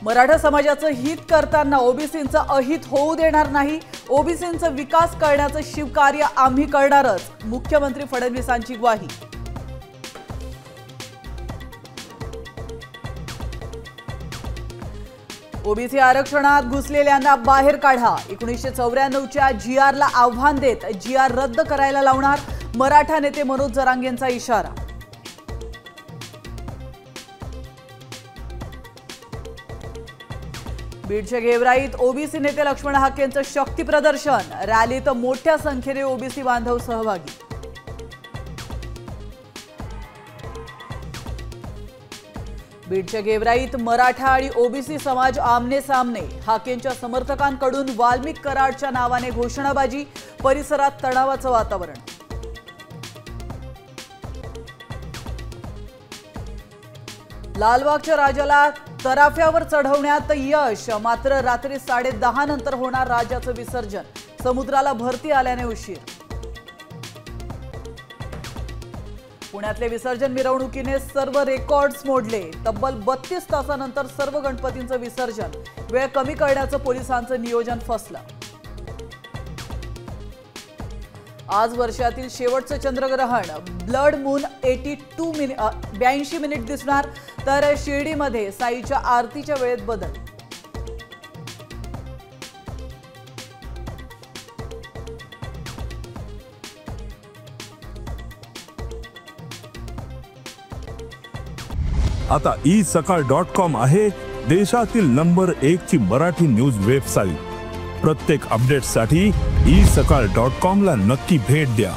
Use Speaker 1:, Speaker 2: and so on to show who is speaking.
Speaker 1: मराठा समाजाचं हित करताना ओबीसींचं अहित होऊ देणार नाही। ओबीसींचा विकास करण्याचं शिवकार्य आम्ही करणारच, मुख्यमंत्री फडणवीसांची ग्वाही। ओबीसी आरक्षणात घुसलेल्यांना बाहेर काढा। 1994च्या जीआरला आव्हान देत जीआर रद्द करायला लावणार, मराठा नेते मनोज जरांगेंचा इशारा। बीडच्या गेवराईत ओबीसी नेते लक्ष्मण हाकेंचं शक्ती प्रदर्शन, रॅलीत मोठ्या संख्येने ओबीसी बांधव सहभागी। बीडच्या गेवराईत मराठा आणि ओबीसी समाज आमने सामने, हाकेंच्या समर्थकांकडून वाल्मिक कराडच्या नावाने घोषणाबाजी, परिसरात तणावाचं वातावरण। लालबागच्या राजाला तराफ्यावर चढवण्यात यश, मात्र रात्री 10:30 नंतर होणार राजाचं विसर्जन, समुद्राला भरती आल्याने उशीर। पुण्यातले विसर्जन मिरवणुकीने सर्व रेकॉर्ड्स मोडले, तब्बल 32 तासानंतर सर्व गणपतींचं विसर्जन, वेळ कमी करण्याचं पोलिसांचं नियोजन फसलं। आज वर्षातील शेवटचं चंद्रग्रहण, ब्लड मून 82 मिनिट दिसणार, तर शिर्डीमध्ये साईच्या आरतीच्या वेळेत बदल।
Speaker 2: आता isakal.com आहे देशातील नंबर 1 ची मराठी न्यूज वेबसाईट। प्रत्येक अपडेटसाठी isakal.com ला नक्की भेट द्या।